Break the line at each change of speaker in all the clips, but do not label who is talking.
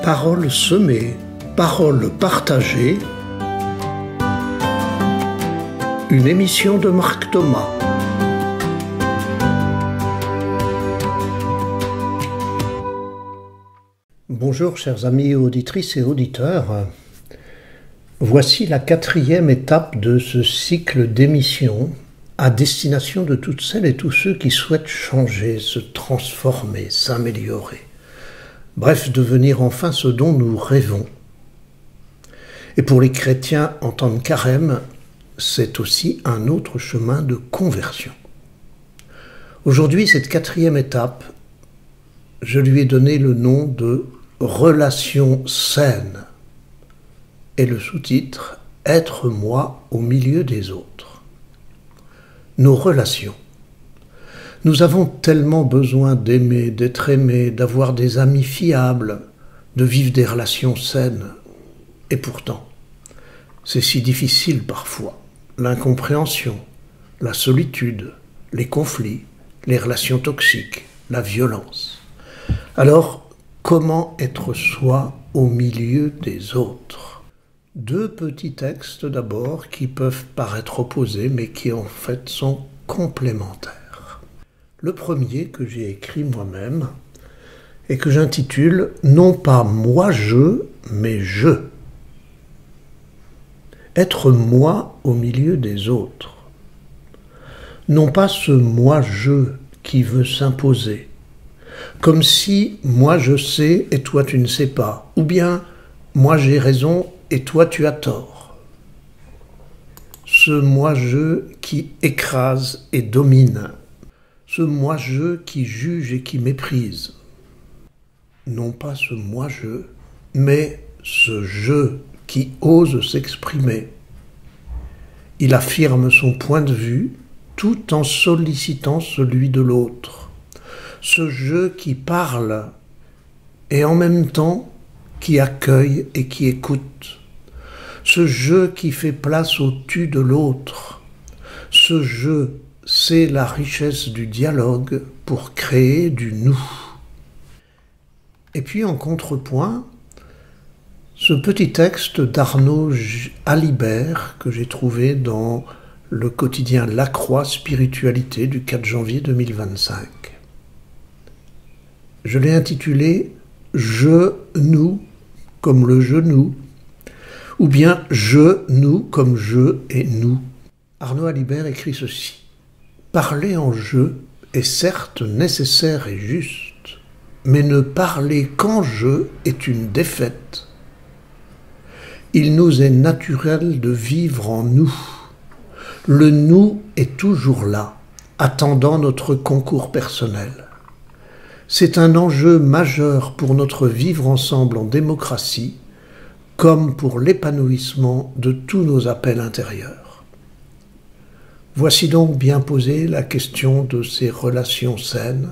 Parole semée, parole partagée. Une émission de Marc Thomas. Bonjour chers amis auditrices et auditeurs. Voici la 4e étape de ce cycle d'émissions à destination de toutes celles et tous ceux qui souhaitent changer, se transformer, s'améliorer. Bref, devenir enfin ce dont nous rêvons. Et pour les chrétiens en temps de carême, c'est aussi un autre chemin de conversion. Aujourd'hui, cette 4e étape, je lui ai donné le nom de « Relation saine » et le sous-titre « Être moi au milieu des autres ». Nos relations. Nous avons tellement besoin d'aimer, d'être aimés, d'avoir des amis fiables, de vivre des relations saines. Et pourtant, c'est si difficile parfois. L'incompréhension, la solitude, les conflits, les relations toxiques, la violence. Alors, comment être soi au milieu des autres ? 2 petits textes d'abord qui peuvent paraître opposés mais qui en fait sont complémentaires. Le premier que j'ai écrit moi-même et que j'intitule « Non pas moi-je, mais je ». Être moi au milieu des autres. Non pas ce moi-je qui veut s'imposer, comme si moi je sais et toi tu ne sais pas, ou bien moi j'ai raison et toi tu as tort. Ce moi-je qui écrase et domine, ce moi-je qui juge et qui méprise. Non pas ce moi-je, mais ce je qui ose s'exprimer. Il affirme son point de vue tout en sollicitant celui de l'autre. Ce je qui parle et en même temps qui accueille et qui écoute. Ce je qui fait place au tu de l'autre. Ce je, c'est la richesse du dialogue pour créer du nous. Et puis en contrepoint, ce petit texte d'Arnaud Alibert que j'ai trouvé dans le quotidien La Croix Spiritualité du 4 janvier 2025. Je l'ai intitulé « Je, nous » comme le genou, ou bien « je, nous » comme je et nous. Arnaud Alibert écrit ceci. « Parler en je est certes nécessaire et juste, mais ne parler qu'en je est une défaite. Il nous est naturel de vivre en nous. Le nous est toujours là, attendant notre concours personnel. C'est un enjeu majeur pour notre vivre ensemble en démocratie, comme pour l'épanouissement de tous nos appels intérieurs. Voici donc bien posée la question de ces relations saines,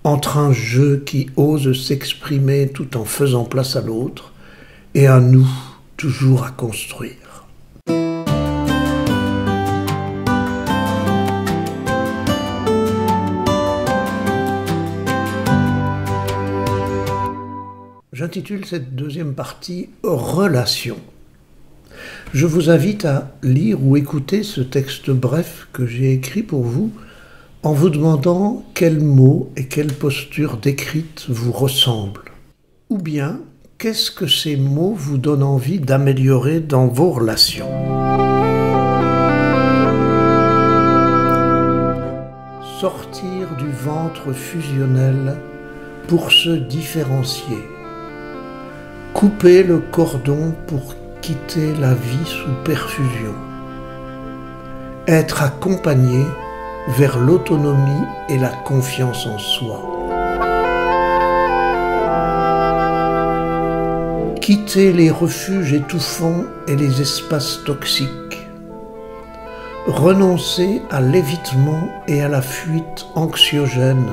entre un je qui ose s'exprimer tout en faisant place à l'autre, et un nous toujours à construire. J'intitule cette 2e partie « Relation ». Je vous invite à lire ou écouter ce texte bref que j'ai écrit pour vous en vous demandant quels mots et quelles postures décrites vous ressemblent. Ou bien, qu'est-ce que ces mots vous donnent envie d'améliorer dans vos relations? Sortir du ventre fusionnel pour se différencier. Couper le cordon pour quitter la vie sous perfusion. Être accompagné vers l'autonomie et la confiance en soi. Quitter les refuges étouffants et les espaces toxiques. Renoncer à l'évitement et à la fuite anxiogène.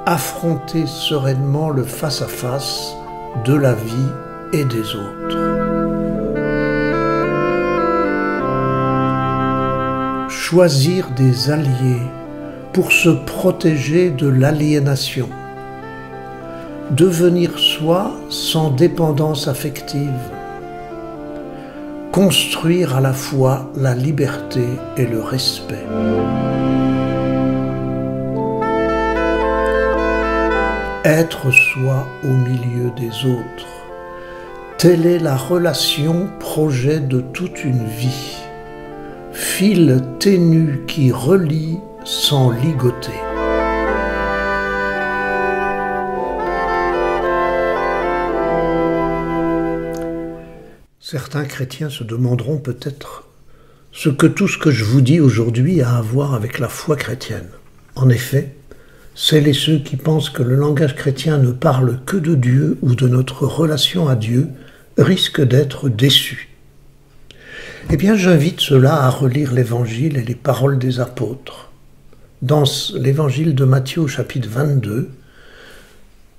Affronter sereinement le face-à-face de la vie et des autres. Choisir des alliés pour se protéger de l'aliénation. devenir soi sans dépendance affective, construire à la fois la liberté et le respect. Être soi au milieu des autres, telle est la relation projet de toute une vie, fil ténu qui relie sans ligoter. Certains chrétiens se demanderont peut-être ce que tout ce que je vous dis aujourd'hui a à voir avec la foi chrétienne. En effet, celles et ceux qui pensent que le langage chrétien ne parle que de Dieu ou de notre relation à Dieu risquent d'être déçus. Eh bien, j'invite ceux-là à relire l'Évangile et les paroles des apôtres. Dans l'Évangile de Matthieu au chapitre 22,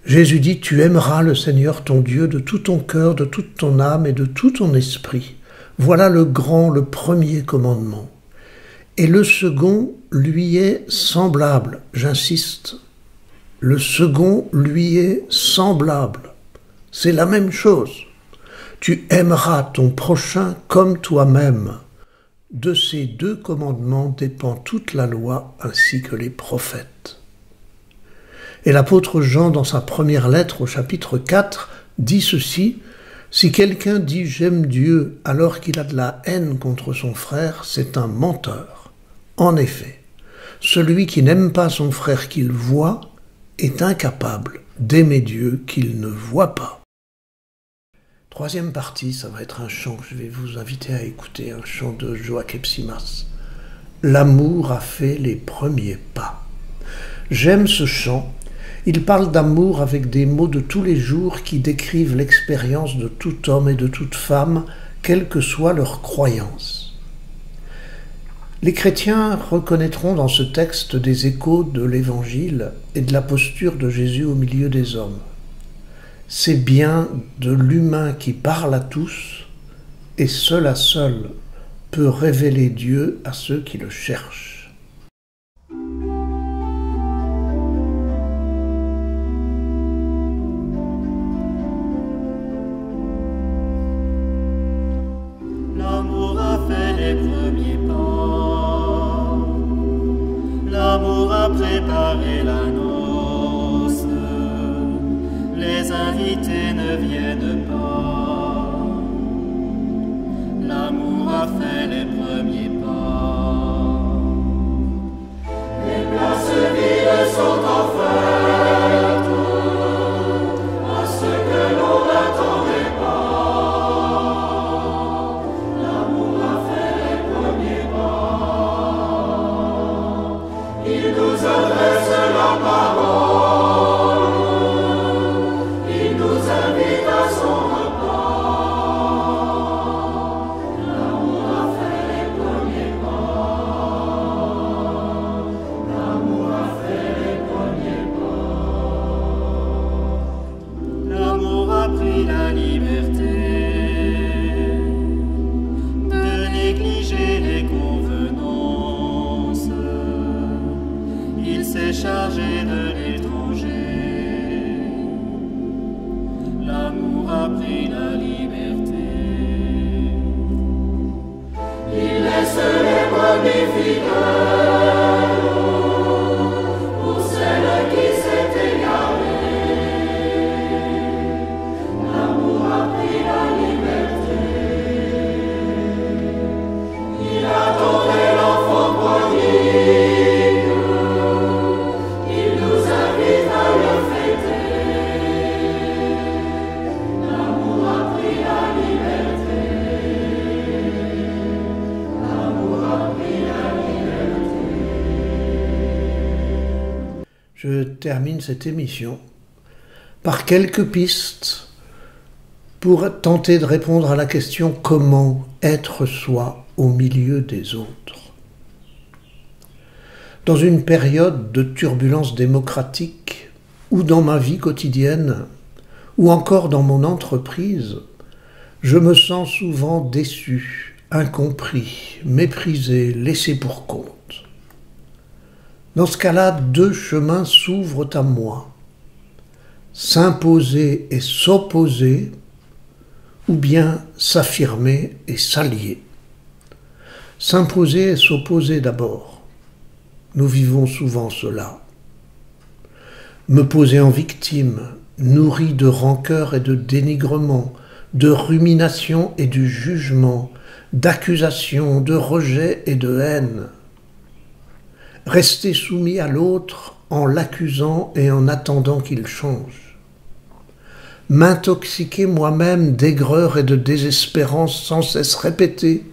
Jésus dit « Tu aimeras le Seigneur ton Dieu de tout ton cœur, de toute ton âme et de tout ton esprit. Voilà le premier commandement. Et le second lui est semblable. » J'insiste. Le second lui est semblable. C'est la même chose. Tu aimeras ton prochain comme toi-même. De ces deux commandements dépend toute la loi ainsi que les prophètes. Et l'apôtre Jean, dans sa première lettre au chapitre 4, dit ceci, « Si quelqu'un dit « j'aime Dieu » alors qu'il a de la haine contre son frère, c'est un menteur. En effet, celui qui n'aime pas son frère qu'il voit est incapable d'aimer Dieu qu'il ne voit pas. » Troisième partie, ça va être un chant que je vais vous inviter à écouter, un chant de Joachim Simas. « L'amour a fait les premiers pas ». J'aime ce chant. Il parle d'amour avec des mots de tous les jours qui décrivent l'expérience de tout homme et de toute femme, quelle que soit leur croyance. Les chrétiens reconnaîtront dans ce texte des échos de l'Évangile et de la posture de Jésus au milieu des hommes. C'est bien de l'humain qui parle à tous, et seul à seul peut révéler Dieu à ceux qui le cherchent.
L'amour a fait les premiers pas, l'amour a préparé la noce, les invités ne viennent pas, l'amour a fait les premiers pas. Les places vides sont offertes à ceux que l'on n'attendait pas. L'amour a fait les premiers pas. Il nous adresse la parole. Il nous invite à son repas. L'amour a fait les premiers pas. L'amour a fait les premiers pas. L'amour a pris la liberté de négliger les convenances. Il s'est chargé de l'étranger. L'amour a pris la liberté. Il laisse les brebis fidèles pour celles qui s'est égarées. L'amour a pris la liberté. Il attendait l'enfant prodigue. Il nous invite à le fêter. L'amour a pris la liberté. L'amour a pris la liberté.
Je termine cette émission par quelques pistes pour tenter de répondre à la question « Comment être soi au milieu des autres ?» Dans une période de turbulence démocratique, ou dans ma vie quotidienne, ou encore dans mon entreprise, je me sens souvent déçu, incompris, méprisé, laissé pour compte. Dans ce cas-là, deux chemins s'ouvrent à moi. s'imposer et s'opposer, ou bien s'affirmer et s'allier. S'imposer et s'opposer d'abord. Nous vivons souvent cela. Me poser en victime, nourri de rancœur et de dénigrement, de rumination et de jugement, d'accusation, de rejet et de haine. Rester soumis à l'autre en l'accusant et en attendant qu'il change. M'intoxiquer moi-même d'aigreur et de désespérance sans cesse répétée,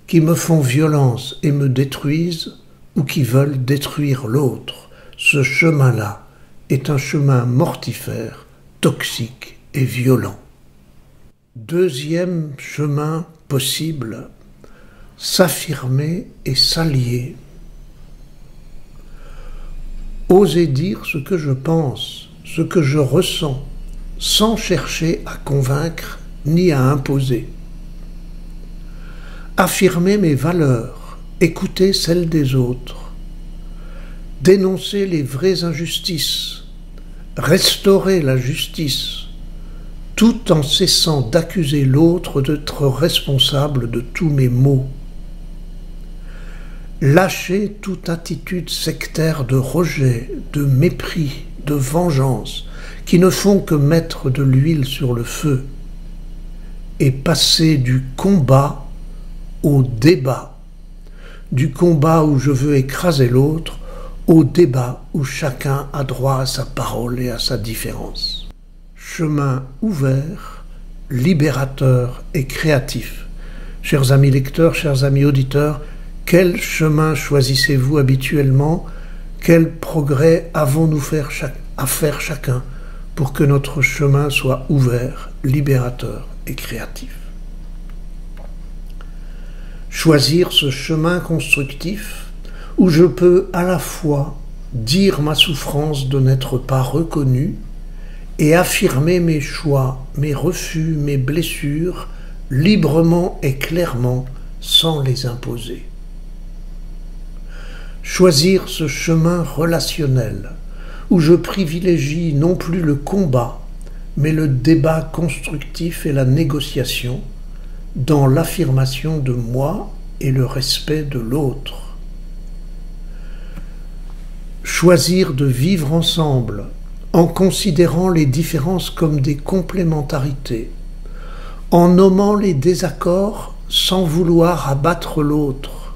qui me font violence et me détruisent, ou qui veulent détruire l'autre. Ce chemin-là est un chemin mortifère, toxique et violent. Deuxième chemin possible, s'affirmer et s'allier. Oser dire ce que je pense, ce que je ressens, sans chercher à convaincre ni à imposer. Affirmer mes valeurs, écouter celles des autres, dénoncer les vraies injustices, restaurer la justice, tout en cessant d'accuser l'autre d'être responsable de tous mes maux. Lâcher toute attitude sectaire de rejet, de mépris, de vengeance, qui ne font que mettre de l'huile sur le feu, et passer du combat au débat, du combat où je veux écraser l'autre, au débat où chacun a droit à sa parole et à sa différence. Chemin ouvert, libérateur et créatif. Chers amis lecteurs, chers amis auditeurs, quel chemin choisissez-vous habituellement? Quel progrès avons-nous à faire chacun pour que notre chemin soit ouvert, libérateur et créatif? Choisir ce chemin constructif où je peux à la fois dire ma souffrance de n'être pas reconnu et affirmer mes choix, mes refus, mes blessures, librement et clairement, sans les imposer. Choisir ce chemin relationnel, où je privilégie non plus le combat, mais le débat constructif et la négociation, dans l'affirmation de moi et le respect de l'autre. Choisir de vivre ensemble, en considérant les différences comme des complémentarités, en nommant les désaccords sans vouloir abattre l'autre,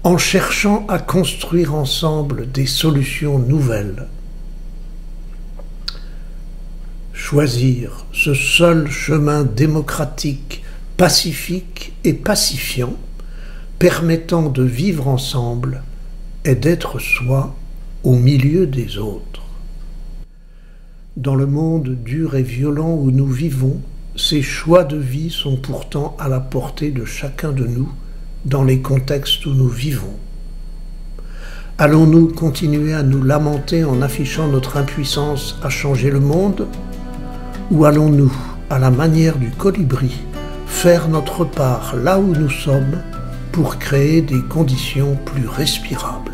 en cherchant à construire ensemble des solutions nouvelles. Choisir ce seul chemin démocratique, pacifique et pacifiant, permettant de vivre ensemble et d'être soi au milieu des autres. Dans le monde dur et violent où nous vivons, ces choix de vie sont pourtant à la portée de chacun de nous dans les contextes où nous vivons. Allons-nous continuer à nous lamenter en affichant notre impuissance à changer le monde? Ou allons-nous, à la manière du colibri, faire notre part là où nous sommes pour créer des conditions plus respirables?